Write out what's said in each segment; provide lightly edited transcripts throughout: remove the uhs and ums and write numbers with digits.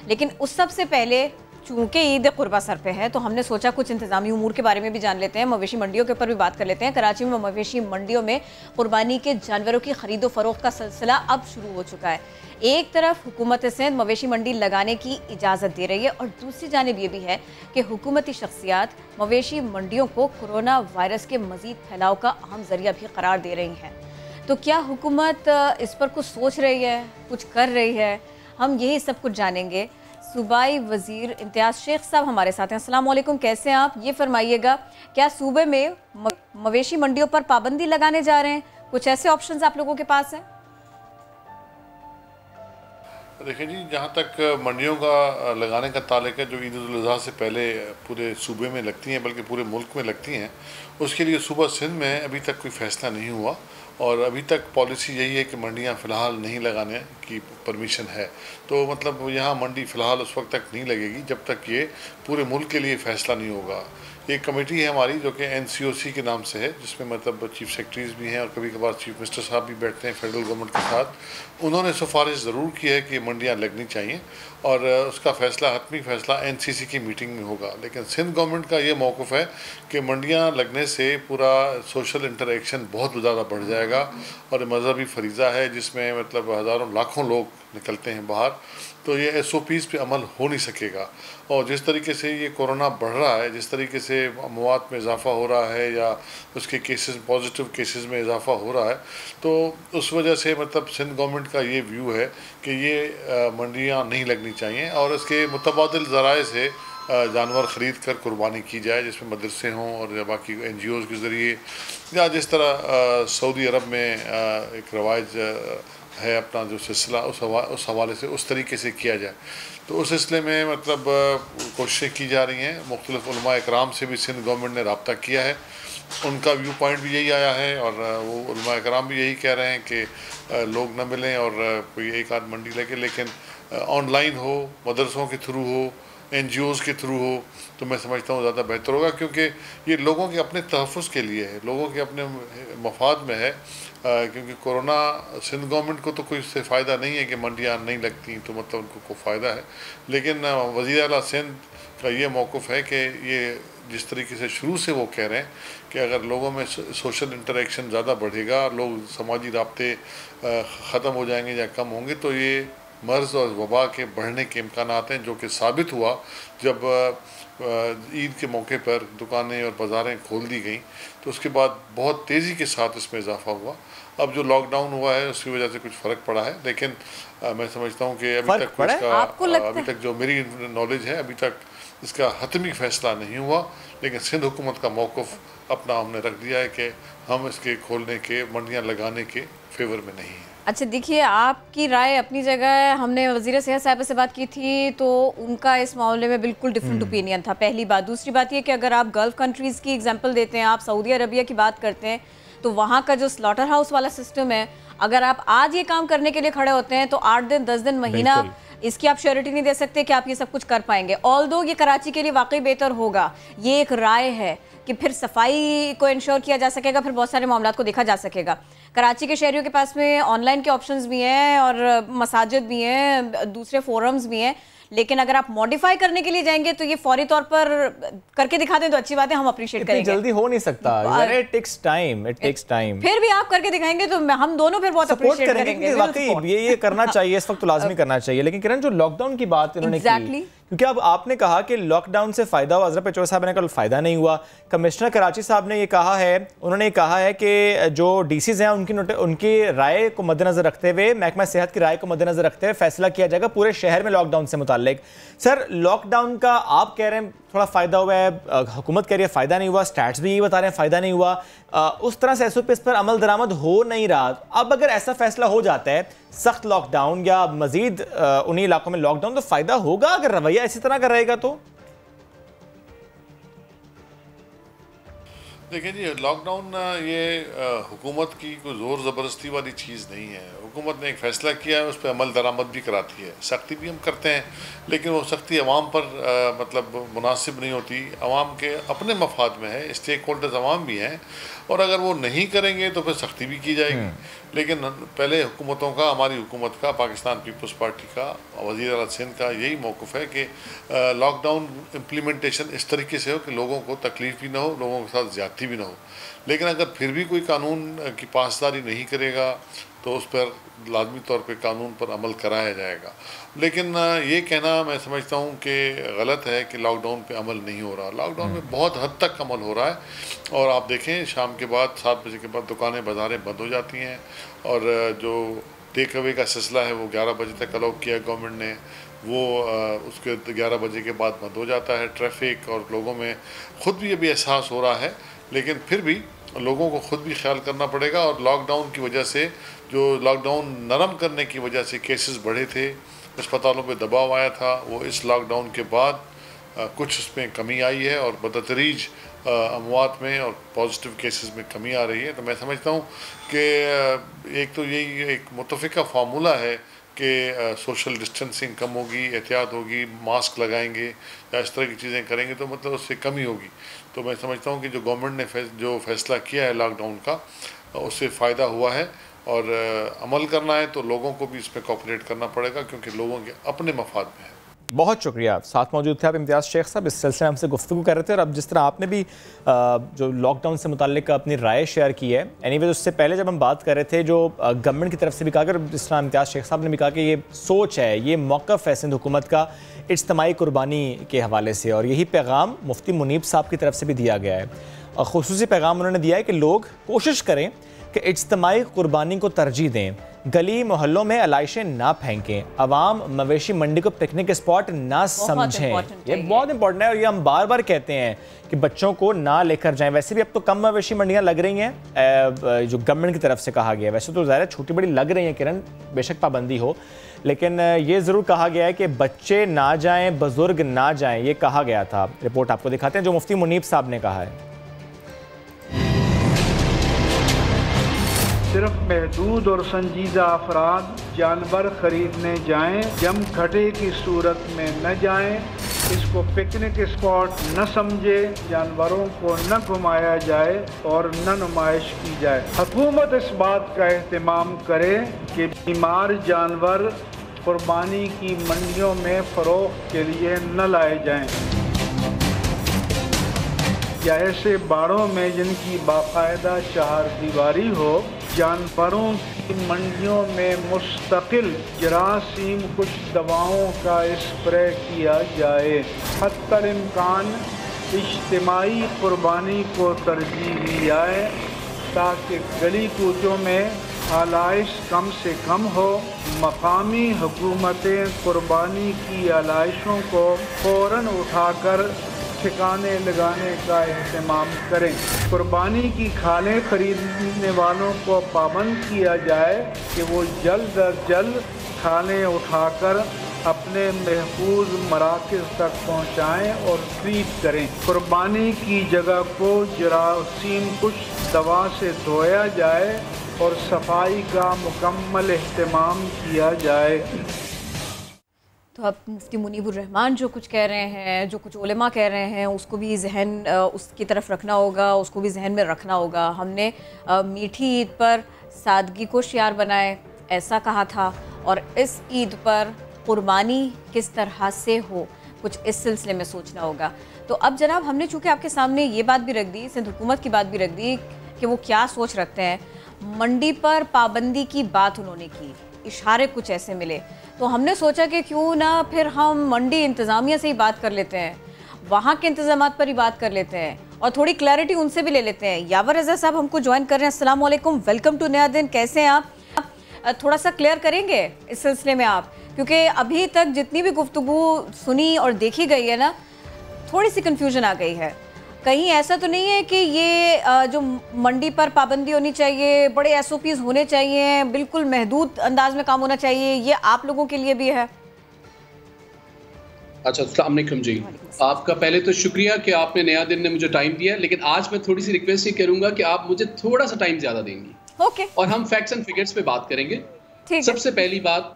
लेकिन उस सब से पहले चूंकि ईद कुर्बा सर पे है तो हमने सोचा कुछ इंतजामी उमूर के बारे में भी जान लेते हैं, मवेशी मंडियों के ऊपर भी बात कर लेते हैं। कराची में मवेशी मंडियों में कुर्बानी के जानवरों की खरीदो फरोख्त का सिलसिला अब शुरू हो चुका है। एक तरफ हुकूमत सिंध मवेशी मंडी लगाने की इजाज़त दे रही है और दूसरी जानिब ये भी है कि हुकूमती शख्सियात मवेशी मंडियों को कोरोना वायरस के मजीद फैलाव का अहम जरिया भी करार दे रही हैं। तो क्या हुकूमत इस पर कुछ सोच रही है, कुछ कर रही है? हम यही सब कुछ जानेंगे। सूबाई वजीर इम्तियाज़ शेख साहब हमारे साथ हैं। अस्सलाम वालेकुम, कैसे हैं आप? ये फरमाइएगा, क्या सूबे में मवेशी मंडियों पर पाबंदी लगाने जा रहे हैं? कुछ ऐसे ऑप्शंस आप लोगों के पास हैं? देखिए जी, जहाँ तक मंडियों का लगाने का ताल्लुक है, जो ईद उल अज़हा से पहले पूरे सूबे में लगती हैं, बल्कि पूरे मुल्क में लगती हैं, उसके लिए सूबा सिंध में अभी तक कोई फ़ैसला नहीं हुआ और अभी तक पॉलिसी यही है कि मंडियाँ फ़िलहाल नहीं लगाने की परमिशन है। तो मतलब यहाँ मंडी फ़िलहाल उस वक्त तक नहीं लगेगी जब तक ये पूरे मुल्क के लिए फ़ैसला नहीं होगा। एक कमेटी है हमारी जो कि NCOC के नाम से है, जिसमें मतलब चीफ सेक्रेटरीज भी हैं और कभी कभार चीफ मिनिस्टर साहब भी बैठते हैं फेडरल गवर्नमेंट के साथ। उन्होंने सिफारिश ज़रूर की है कि मंडियाँ लगनी चाहिए और उसका फ़ैसला, हतमी फ़ैसला NCC की मीटिंग में होगा। लेकिन सिंध गवर्नमेंट का ये मौक़िफ़ है कि मंडियाँ लगने से पूरा सोशल इंटरेक्शन बहुत ज़्यादा बढ़ जाएगा और मजहबी फरीज़ा है जिसमें मतलब हज़ारों लाखों लोग निकलते हैं बाहर, तो ये SOPs पे अमल हो नहीं सकेगा। और जिस तरीके से ये कोरोना बढ़ रहा है, जिस तरीके से अमवात में इजाफ़ा हो रहा है या उसके केसेस, पॉजिटिव केसेस में इजाफ़ा हो रहा है, तो उस वजह से मतलब सिंध गवर्नमेंट का ये व्यू है कि ये मंडियाँ नहीं लगनी चाहिए और इसके मुतबादिल ज़राए से जानवर ख़रीद कर कुर्बानी की जाए, जिसमें मदरसे हों और बाकी NGOs के ज़रिए, या जिस तरह सऊदी अरब में एक रवाज है अपना जो सिलसिला, उस हवाले से उस तरीके से किया जाए। तो उस सिलसिले में मतलब कोशिशें की जा रही हैं। मुख्तलिफ़ उलमा इकराम से भी सिंध गवर्नमेंट ने रब्ता किया है, उनका व्यू पॉइंट भी यही आया है और वो उलमा इकराम भी यही कह रहे हैं कि लोग न मिलें और कोई एक आध मंडी लगे, लेकिन ऑनलाइन हो, मदरसों के थ्रू हो, NGOs के थ्रू हो, तो मैं समझता हूँ ज़्यादा बेहतर होगा, क्योंकि ये लोगों के अपने तहफ़्फ़ुज़ के लिए है, लोगों के अपने मफाद में है। क्योंकि कोरोना, सिंध गवर्नमेंट को तो कोई इससे फ़ायदा नहीं है कि मंडियाँ नहीं लगती, तो मतलब उनको कोई फ़ायदा है। लेकिन वज़ीर आला सिंध का ये मौक़िफ़ है कि ये जिस तरीके से शुरू से वो कह रहे हैं कि अगर लोगों में सोशल इंटरेक्शन ज़्यादा बढ़ेगा, लोग समाजी राब्ते ख़त्म हो जाएंगे या कम होंगे, तो ये मर्ज़ और वबा के बढ़ने के इम्कानात हैं, जो कि साबित हुआ जब ईद के मौके पर दुकानें और बाज़ारें खोल दी गई, तो उसके बाद बहुत तेज़ी के साथ इसमें इजाफ़ा हुआ। अब जो लॉकडाउन हुआ है उसकी वजह से कुछ फ़र्क पड़ा है, लेकिन मैं समझता हूँ कि अभी तक इसका, अभी तक जो मेरी नॉलेज है, अभी तक इसका हतमी फ़ैसला नहीं हुआ। लेकिन सिंध हुकूमत का मौक़िफ़ अपना हमने रख दिया है कि हम इसके खोलने के, मंडियाँ लगाने के फेवर में नहीं हैं। अच्छा, देखिए, आपकी राय अपनी जगह है। हमने वज़ीर सेहत साहिबा से बात की थी तो उनका इस मामले में बिल्कुल डिफरेंट ओपिनियन था, पहली बात। दूसरी बात ये कि अगर आप गल्फ़ कंट्रीज़ की एग्जांपल देते हैं, आप सऊदी अरबिया की बात करते हैं, तो वहाँ का जो स्लॉटर हाउस वाला सिस्टम है, अगर आप आज ये काम करने के लिए खड़े होते हैं तो 8 दिन, 10 दिन, महीना, इसकी आप श्योरिटी नहीं दे सकते कि आप ये सब कुछ कर पाएंगे। ऑल्दो ये कराची के लिए वाकई बेहतर होगा, ये एक राय है कि फिर सफाई को इंश्योर किया जा सकेगा, फिर बहुत सारे मामलों को देखा जा सकेगा। कराची के शहरियों के पास में ऑनलाइन के ऑप्शंस भी हैं और मसाजिद भी हैं, दूसरे फोरम्स भी हैं, लेकिन अगर आप मॉडिफाई करने के लिए जाएंगे तो ये फौरी तौर पर करके दिखा दें तो अच्छी बात है, हम अप्रिशिएट करेंगे। जल्दी हो नहीं सकता, इट टेक्स टाइम। फिर भी आप करके दिखाएंगे तो हम दोनों फिर बहुत अप्रिशिएट करेंगे। वाकई ये करना चाहिए, इस वक्त तो लाजमी करना चाहिए। लेकिन किरण, जो लॉकडाउन की बात इन्होंने की, क्योंकि अब आपने कहा कि लॉकडाउन से फ़ायदा हुआ, हज़रत पेट्रोल साहब ने कहा फ़ायदा नहीं हुआ। कमिश्नर कराची साहब ने ये कहा है, उन्होंने कहा है कि जो DCs हैं उनकी राय को मद्देनज़र रखते हुए, महकमा सेहत की राय को मद्देनज़र रखते हुए फैसला किया जाएगा पूरे शहर में लॉकडाउन से मुताल्लिक। सर, लॉकडाउन का आप कह रहे हैं थोड़ा फ़ायदा हुआ है, हुकूमत कह रही है फ़ायदा नहीं हुआ, स्टैट्स भी यही बता रहे हैं फ़ायदा नहीं हुआ, उस तरह से SOPs पर अमल दरामद हो नहीं रहा। अब अगर ऐसा फैसला हो जाता है, सख्त लॉकडाउन या मजीद उन्हीं इलाकों में लॉकडाउन, तो फ़ायदा होगा अगर रवैया इसी तरह का रहेगा तो? देखिए जी, लॉकडाउन ये हुकूमत की कोई ज़ोर ज़बरदस्ती वाली चीज़ नहीं है। हुकूमत ने एक फ़ैसला किया है उस पर अमल दरामद भी कराती है। सख्ती भी हम करते हैं, लेकिन वो सख्ती अवाम पर मतलब मुनासिब नहीं होती, अवाम के अपने मफाद में है, स्टेक होल्डर्स अवाम भी हैं, और अगर वो नहीं करेंगे तो फिर सख्ती भी की जाएगी। लेकिन पहले हुकूमतों का, हमारी हुकूमत का, पाकिस्तान पीपल्स पार्टी का, वज़ीर आला सिंध का यही मौक़िफ़ है कि लॉकडाउन इम्प्लीमेंटेशन इस तरीके से हो कि लोगों को तकलीफ़ भी ना हो, लोगों के साथ ज़्यादती भी ना हो। लेकिन अगर फिर भी कोई कानून की पासदारी नहीं करेगा तो उस पर लाजमी तौर पे कानून पर अमल कराया जाएगा। लेकिन ये कहना मैं समझता हूँ कि गलत है कि लॉकडाउन पे अमल नहीं हो रहा। लॉकडाउन में बहुत हद तक अमल हो रहा है, और आप देखें शाम के बाद 7 बजे के बाद दुकानें बाज़ारें बंद हो जाती हैं, और जो टेक अवे का सिलसिला है वो 11 बजे तक अलाउ किया गवर्नमेंट ने, वो उसके 11 बजे के बाद बंद हो जाता है। ट्रैफिक और लोगों में ख़ुद भी अभी एहसास हो रहा है, लेकिन फिर भी लोगों को ख़ुद भी ख्याल करना पड़ेगा। और लॉकडाउन की वजह से, जो लॉकडाउन नरम करने की वजह से केसेस बढ़े थे, अस्पतालों पे दबाव आया था, वो इस लॉकडाउन के बाद कुछ उसमें कमी आई है, और बदतरीज अमवात में और पॉजिटिव केसेस में कमी आ रही है। तो मैं समझता हूँ कि एक तो यही एक मुतफ़िका फार्मूला है कि सोशल डिस्टेंसिंग कम होगी, एहतियात होगी, मास्क लगाएंगे या इस तरह की चीज़ें करेंगे तो मतलब उससे कमी होगी। तो मैं समझता हूँ कि जो गवर्नमेंट ने जो फ़ैसला किया है लॉकडाउन का, उससे फ़ायदा हुआ है, और अमल करना है तो लोगों को भी इसमें कोऑपरेट करना पड़ेगा, क्योंकि लोगों के अपने मफाद में है। बहुत शुक्रिया, साथ मौजूद थे आप इम्तियाज़ शेख साहब, इस सिलसिले में हमसे गुफ्तगू कर रहे थे। और अब जिस तरह आपने भी जो लॉकडाउन से मुताल्लिक अपनी राय शेयर की है, एनीवेज उससे पहले जब हम बात कर रहे थे, जो गवर्नमेंट की तरफ से भी कहा, जिस तरह इम्तियाज़ शेख साहब ने भी कहा कि ये सोच है, ये मौक़िफ़ है सिंध हुकूमत का इज्तिमाई कुर्बानी के हवाले से, और यही पैगाम मुफ्ती मुनीब साहब की तरफ से भी दिया गया है। और ख़ुसूसी पैगाम उन्होंने दिया है कि लोग कोशिश करें कि इज्तिमाई कुर्बानी को तरजीह दें, गली मोहल्लों में अलाइशें ना फेंकें, अवाम मवेशी मंडी को पिकनिक स्पॉट ना समझें। ये बहुत इंपॉर्टेंट है, और ये हम बार बार कहते हैं कि बच्चों को ना लेकर जाएं। वैसे भी अब तो कम मवेशी मंडियां लग रही हैं, जो गवर्नमेंट की तरफ से कहा गया है। वैसे तो ज़ाहिर है छोटी बड़ी लग रही हैं किरण, बेशक पाबंदी हो, लेकिन ये ज़रूर कहा गया है कि बच्चे ना जाएँ, बुजुर्ग ना जाएँ, ये कहा गया था। रिपोर्ट आपको दिखाते हैं जो मुफ्ती मुनीब साहब ने कहा है। सिर्फ महदूद और संजीदा अफराद जानवर खरीदने जाएं, जम घटे की सूरत में न जाएं, इसको पिकनिक स्पॉट न समझे, जानवरों को न घुमाया जाए और न नुमाइश की जाए। हुकूमत इस बात का एहतमाम करे कि बीमार जानवर कुर्बानी की मंडियों में फ़रोख्त के लिए न लाए जाएं, या ऐसे बाड़ों में जिनकी बाकायदा चार दीवारी हो, जानवरों की मंडियों में मुस्तकिल जरासीम कुछ दवाओं का स्प्रे किया जाए। हत्तल इम्कान इज्तिमाई कुर्बानी को तरजीह दी जाए, ताकि गली कूचों में आलाइश कम से कम हो। मकामी हुकूमतें कुर्बानी की आलाइशों को फ़ौरन उठाकर ठिकाने लगाने का एहतमाम करें। कुर्बानी की खालें खरीदने वालों को पाबंद किया जाए कि वो जल्द अज जल्द खालें उठाकर अपने महफूज मराकज़ तक पहुँचाएँ और ट्रीट करें। कुर्बानी की जगह को जरासीम कुछ दवा से धोया जाए और सफाई का मुकम्मल एहतमाम किया जाए। तो अब मुफ्ती मुनीबुर रहमान जो कुछ कह रहे हैं, जो कुछ उलेमा कह रहे हैं, उसको भी जहन उसकी तरफ रखना होगा, उसको भी जहन में रखना होगा। हमने मीठी ईद पर सादगी को शियार बनाए, ऐसा कहा था, और इस ईद पर कुर्बानी किस तरह से हो, कुछ इस सिलसिले में सोचना होगा। तो अब जनाब, हमने चूँकि आपके सामने ये बात भी रख दी, सिंध हुकूमत की बात भी रख दी कि वो क्या सोच रखते हैं। मंडी पर पाबंदी की बात उन्होंने की, इशारे कुछ ऐसे मिले, तो हमने सोचा कि क्यों ना फिर हम मंडी इंतज़ामिया से ही बात कर लेते हैं, वहाँ के इंतज़ामात पर ही बात कर लेते हैं, और थोड़ी क्लैरिटी उनसे भी ले लेते हैं। यावर रज़ा साहब हमको ज्वाइन कर रहे हैं। अस्सलाम वालेकुम, वेलकम टू नया दिन, कैसे हैं आप? थोड़ा सा क्लियर करेंगे इस सिलसिले में आप, क्योंकि अभी तक जितनी भी गुफ्तगू सुनी और देखी गई है ना, थोड़ी सी कन्फ्यूजन आ गई है। कहीं ऐसा तो नहीं है कि ये जो मंडी पर पाबंदी होनी चाहिए, बड़े SOPs होने चाहिए, बिल्कुल महदूद अंदाज में काम होना चाहिए, ये आप लोगों के लिए भी है? अच्छा, अस्सलाम वालेकुम जी। आपका पहले तो शुक्रिया कि आपने नया दिन ने मुझे टाइम दिया, लेकिन आज मैं थोड़ी सी रिक्वेस्ट ही करूंगा कि आप मुझे थोड़ा सा टाइम ज़्यादा देंगी। ओके। और हम फैक्ट्स एंड फिगर्स पे बात करेंगे। सबसे पहली बात,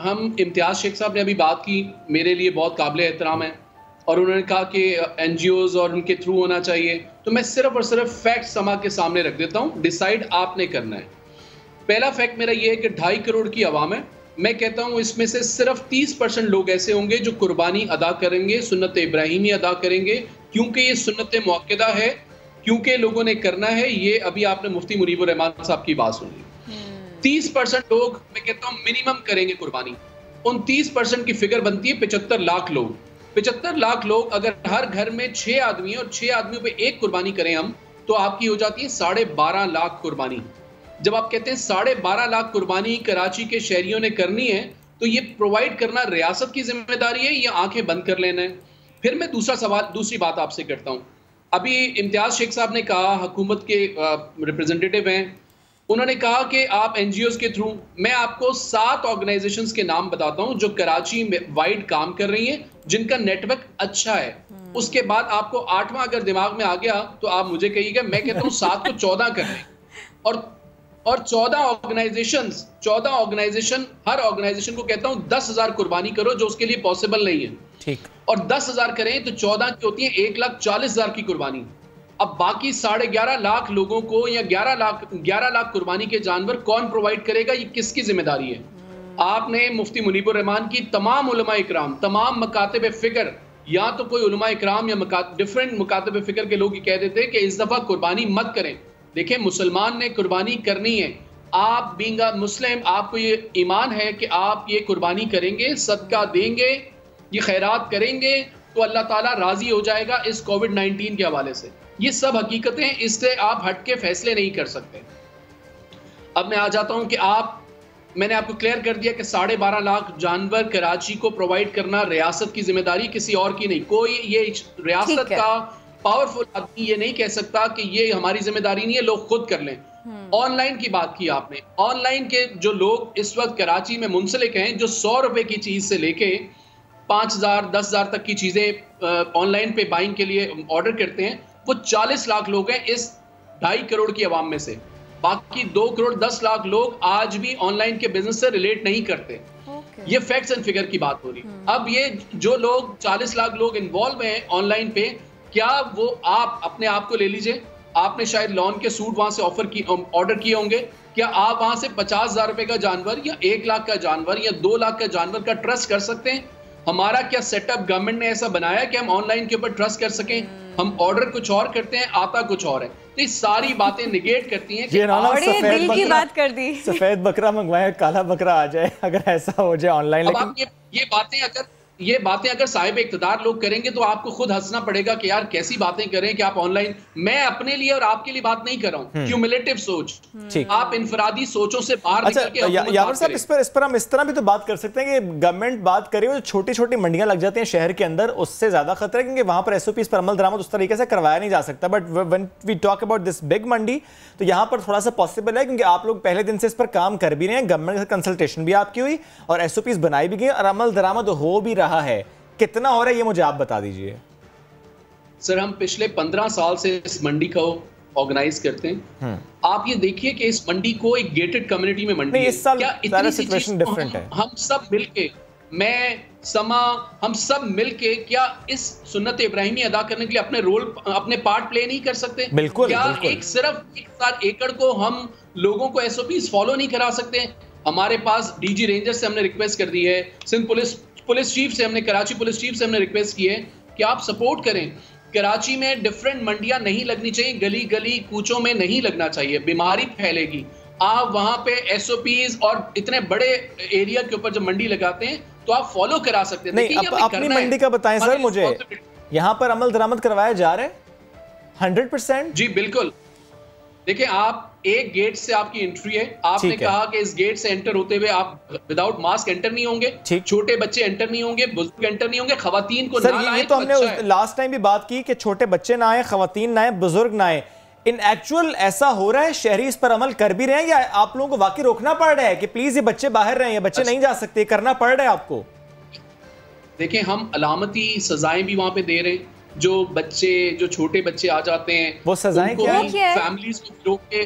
हम इम्तियाज शेख साहब ने अभी बात की, मेरे लिए बहुत काबिल एहतराम है, और उन्होंने कहा कि एनजीओज और उनके थ्रू होना चाहिए। तो मैं सिर्फ और सिर्फ फैक्ट समा के सामने रख देता हूँ, डिसाइड आपने करना है। पहला फैक्ट मेरा ये है कि 2.5 करोड़ की आवाम है। मैं कहता हूँ इसमें से सिर्फ 30% लोग ऐसे होंगे जो कुर्बानी अदा करेंगे, सुन्नत इब्राहिमी अदा करेंगे, क्योंकि ये सुन्नत मुअक्कदा है, क्योंकि लोगों ने करना है। ये अभी आपने मुफ्ती मुनीबुर रहमान साहब की बात सुनी। 30% लोग मैं कहता हूँ मिनिमम करेंगे कुर्बानी। उन 30% की फिगर बनती है 75 लाख लोग। 75 लाख लोग अगर हर घर में 6 आदमी और 6 आदमियों पे एक कुर्बानी करें हम, तो आपकी हो जाती है 12.5 लाख कुर्बानी। जब आप कहते हैं 12.5 लाख कुर्बानी कराची के शहरियों ने करनी है, तो ये प्रोवाइड करना रियासत की जिम्मेदारी है या आंखें बंद कर लेना है? फिर मैं दूसरी बात आपसे करता हूँ। अभी इम्तियाज शेख साहब ने कहा, हुकूमत के रिप्रेजेंटेटिव हैं, उन्होंने कहा कि आप एनजीओज के थ्रू, मैं आपको 7 ऑर्गेनाइजेशंस के नाम बताता हूं जो कराची में वाइड काम कर रही हैं, जिनका नेटवर्क अच्छा है। उसके बाद आपको 8वां अगर दिमाग में आ गया तो आप मुझे कहिएगा, मैं कहता हूं 7 को 14 कर लें। और 14 ऑर्गेनाइजेशन, हर ऑर्गेनाइजेशन को कहता हूं 10,000 कुर्बानी करो, जो उसके लिए पॉसिबल नहीं है। ठीक। और 10,000 करें तो 14 की होती है 1,40,000 की कुर्बानी। अब बाकी 11.5 लाख लोगों को या 11 लाख कुर्बानी के जानवर कौन प्रोवाइड करेगा? ये किसकी जिम्मेदारी है? आपने मुफ्ती मुनीबुर रहमान की तमाम उलमा इकराम, तमाम मकातब फिक्र, या तो कोई उलमा इकराम या डिफरेंट मकातब फिक्र के लोग कह देते हैं कि इस दफा कुर्बानी मत करें। देखें, मुसलमान ने कुर्बानी करनी है। आप बीइंग अ मुस्लिम, आपको ये ईमान है कि आप ये कुर्बानी करेंगे, सदका देंगे, ये खैरात करेंगे, तो अल्लाह ताला राजी हो जाएगा इस कोविड-19 के हवाले से। ये सब हकीकतें, इससे आप हट के फैसले नहीं कर सकते। अब मैं आ जाता हूं कि मैंने आपको क्लियर कर दिया कि 12.5 लाख जानवर कराची को प्रोवाइड करना रियासत की जिम्मेदारी, किसी और की नहीं। कोई ये रियासत का पावरफुल आदमी ये नहीं कह सकता कि ये हमारी जिम्मेदारी नहीं है, लोग खुद कर लें। ऑनलाइन की बात की आपने, ऑनलाइन के जो लोग इस वक्त कराची में मुंसलिक हैं, जो 100 रुपए की चीज से लेके 5,000 10,000 तक की चीजें ऑनलाइन पे बाइंग के लिए ऑर्डर करते हैं, वो 40 लाख लोग हैं इस 2.5 करोड़ की आवाम में से। बाकी 2 करोड़ 10 लाख लोग आज भी ऑनलाइन के बिजनेस से रिलेट नहीं करते। ये फैक्ट्स एंड फिगर की बात हो रही। अब ये जो लोग 40 लाख लोग इन्वॉल्व हैं ऑनलाइन पे, क्या वो आप अपने आप को ले लीजिए, आपने शायद लॉन के सूट वहां से ऑर्डर किए होंगे, क्या आप वहां से 50,000 रुपए का जानवर या 1 लाख का जानवर या 2 लाख का जानवर का ट्रस्ट कर सकते हैं? हमारा क्या सेटअप गवर्नमेंट ने ऐसा बनाया कि हम ऑनलाइन के ऊपर ट्रस्ट कर सकें? हम ऑर्डर कुछ और करते हैं, आता कुछ और है। तो ये सारी बातें निगेट करती हैं कि दिल की बात कर दी। सफेद बकरा मंगवाए, काला बकरा आ जाए, अगर ऐसा हो जाए ऑनलाइन। लेकिन ये बातें अगर साहिब इक़्तिदार लोग करेंगे तो आपको खुद हंसना पड़ेगा कि यार कैसी बातें करें कि आप ऑनलाइन। मैं अपने लिए और आपके लिए बात नहीं कर रहा हूं, क्यूमुलेटिव सोच, आप इनफरादी सोचों से बाहर निकल के यावर साहब, इस पर हम इस तरह भी तो बात कर सकते हैं कि गवर्नमेंट बात करे, जो छोटी छोटी मंडियां लग जाती हैं शहर के अंदर, उससे ज्यादा खतरा है, क्योंकि वहां पर SOPs पर अमल दरामद उस तरीके से करवाया नहीं जा सकता। But when we talk about this big mandi, तो यहाँ पर थोड़ा सा पॉसिबल है, क्योंकि आप लोग पहले दिन से इस पर काम कर भी रहे हैं, गवर्नमेंट से कंसल्टेशन भी आपकी हुई और SOPs बनाई भी गई और अमल दरामद हो भी रहा है। कितना हो रहा है ये मुझे आप बता दीजिए। सर, हम पिछले 15 साल से इस मंडी को ऑर्गेनाइज करते हैं। आप ये देखिए कि इस मंडी को एक गेटेड कम्युनिटी में मंडी है। इस साल सारा सिचुएशन डिफरेंट है। हम सब मिलके, हम सब मिलके क्या इस सुन्नत इब्राहिमी अदा करने के लिए अपने पार्ट प्ले नहीं कर सकते? बिल्कुल। क्या सिर्फ 1 एकड़ को हम लोगों को SOPs फॉलो नहीं करा सकते? हमारे पास DG रेंजर से हमने रिक्वेस्ट कर दी है, सिंध पुलिस चीफ से हमने, कराची पुलिस चीफ से हमने रिक्वेस्ट की है कि आप सपोर्ट करें। कराची में डिफरेंट मंडियां नहीं लगनी चाहिए, गली गली कूचों में नहीं लगना चाहिए, बीमारी फैलेगी। आप वहां पे SOPs और इतने बड़े एरिया के ऊपर जब मंडी लगाते हैं तो आप फॉलो करा सकते हैं। नहीं, अपनी मंडी का बताएं सर मुझे, यहाँ पर अमल दरामद करवाया जा रहा है 100%? जी बिल्कुल। देखिए, आप एक गेट से आपकी एंट्री है, आपने कहा कि इस गेट से एंटर होते हुए आप विदाउट मास्क एंटर नहीं होंगे, छोटे बच्चे एंटर नहीं होंगे, बुजुर्ग एंटर नहीं होंगे, खवातीन को ना आए। ये तो हमने लास्ट टाइम भी बात की कि छोटे बच्चे ना आए, खवातीन ना आए, बुजुर्ग ना आए। इन एक्चुअल ऐसा हो रहा है? शहरी इस पर अमल कर भी रहे हैं या आप लोगों को वाकई रोकना पड़ रहा है कि प्लीज ये बच्चे बाहर रहे, ये बच्चे नहीं जा सकते, करना पड़ रहा है आपको? देखिए, हम अलामती सजाएं भी वहां पे दे रहे हैं। जो छोटे बच्चे आ जाते हैं, वो सजाएं क्या है? फैमिलीज को रोक के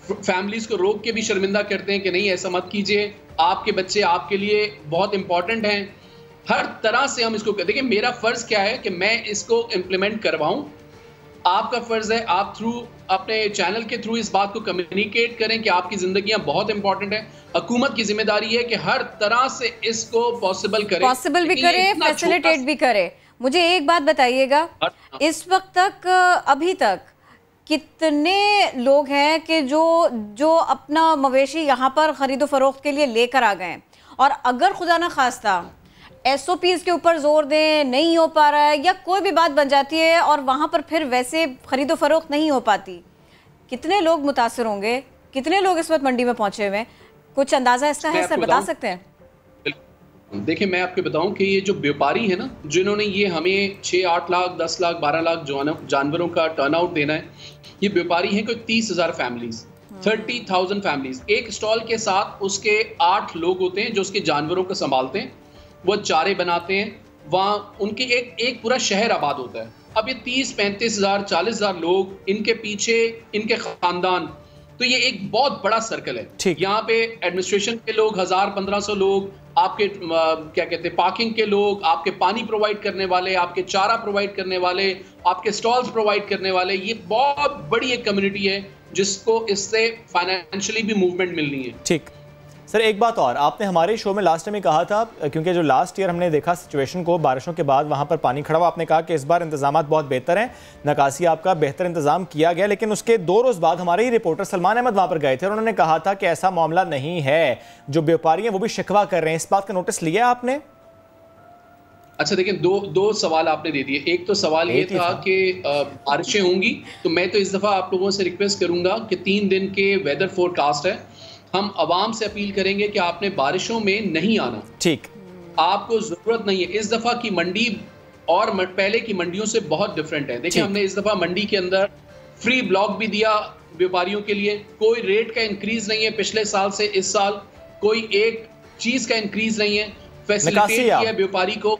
फैमिलीज को रोक के भी शर्मिंदा करते हैं कि नहीं ऐसा मत कीजिए, आपके बच्चे आपके लिए बहुत इंपॉर्टेंट हैं। हर तरह से हम इसको देखिए, मेरा फर्ज क्या है कि मैं इसको इम्प्लीमेंट करवाऊं। आपका फर्ज है आप थ्रू अपने चैनल के थ्रू इस बात को कम्युनिकेट करें कि आपकी जिंदगियां बहुत इंपॉर्टेंट है। हुकूमत की जिम्मेदारी है कि हर तरह से इसको पॉसिबल भी करे, फैसिलिटेट भी करे। मुझे एक बात बताइएगा, इस वक्त तक अभी तक कितने लोग हैं कि जो अपना मवेशी यहाँ पर खरीदो फरोख्त के लिए लेकर आ गए, और अगर खुदा न खास्ता SOPs के ऊपर जोर दें, नहीं हो पा रहा है या कोई भी बात बन जाती है और वहाँ पर फिर वैसे खरीदो फरोख्त नहीं हो पाती, कितने लोग मुतासर होंगे? कितने लोग इस वक्त मंडी में पहुँचे हुए हैं? कुछ अंदाज़ा इसका है सर, बता सकते हैं? देखिए, मैं आपको बताऊं कि ये जो व्यापारी है ना, जिन्होंने ये हमें 6-8 लाख 10 लाख 12 लाख जानवरों का टर्नआउट देना है, ये व्यापारी हैं कोई 30,000 फैमिलीज, 30,000 फैमिलीज। एक स्टॉल के साथ उसके 8 लोग होते हैं जो उसके जानवरों को संभालते हैं, वो चारे बनाते हैं, वहाँ उनके एक पूरा शहर आबाद होता है। अब ये 30-35,000 40,000 लोग, इनके पीछे इनके खानदान, तो ये एक बहुत बड़ा सर्कल है। यहाँ पे एडमिनिस्ट्रेशन के लोग 1000-1500 लोग, आपके क्या कहते हैं पार्किंग के लोग, आपके पानी प्रोवाइड करने वाले, आपके चारा प्रोवाइड करने वाले, आपके स्टॉल्स प्रोवाइड करने वाले, ये बहुत बड़ी एक कम्युनिटी है जिसको इससे फाइनेंशियली भी मूवमेंट मिलनी है। ठीक सर, एक बात और, आपने हमारे शो में लास्ट टाइम ही कहा था, क्योंकि जो लास्ट ईयर हमने देखा सिचुएशन को, बारिशों के बाद वहाँ पर पानी खड़ा हुआ, आपने कहा कि इस बार इंतजामात बहुत बेहतर हैं, नकासी आपका बेहतर इंतजाम किया गया, लेकिन उसके 2 रोज़ बाद हमारे ही रिपोर्टर सलमान अहमद वहाँ पर गए थे और उन्होंने कहा था कि ऐसा मामला नहीं है, जो व्यापारी हैं वो भी शिकवा कर रहे हैं। इस बात का नोटिस लिया आपने? अच्छा देखिए, दो सवाल आपने दे दिए। एक तो सवाल ये था कि बारिशें होंगी, तो मैं तो इस दफ़ा आप लोगों से रिक्वेस्ट करूंगा कि 3 दिन के वेदर फोरकास्ट है, हम आवाम से अपील करेंगे कि आपने बारिशों में नहीं आना। ठीक, आपको जरूरत नहीं है। इस दफा की मंडी और पहले की मंडियों से बहुत डिफरेंट है। देखिए, हमने इस दफा मंडी के अंदर फ्री ब्लॉक भी दिया व्यापारियों के लिए, कोई रेट का इंक्रीज नहीं है पिछले साल से इस साल, कोई एक चीज का इंक्रीज नहीं है, फैसिलिटेट किया व्यापारी को।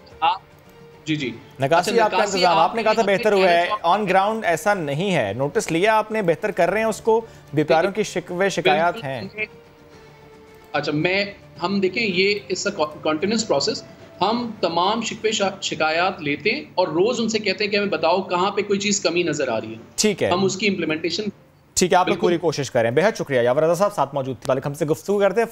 जी नकासी आपका इंतजाम आपने कहा था बेहतर हुआ है, ऑन ग्राउंड ऐसा नहीं है, नोटिस लिया आपने, बेहतर कर रहे हैं उसको, व्यापारियों की शिकवे शिकायत हैं? अच्छा, हम देखें, ये इट्स अ कंटिन्यूअस प्रोसेस। हम तमाम शिकवे शिकायत लेते हैं और रोज उनसे कहते हैं कि हमें बताओ कहाँ पे कोई चीज कमी नजर आ रही है। ठीक है, हम उसकी इम्प्लीमेंटेशन, ठीक है, आप लोग पूरी कोशिश करें। बेहद शुक्रिया यावर रजा साहब, साथ मौजूद थे, हमसे गुफ्तगू करते हैं।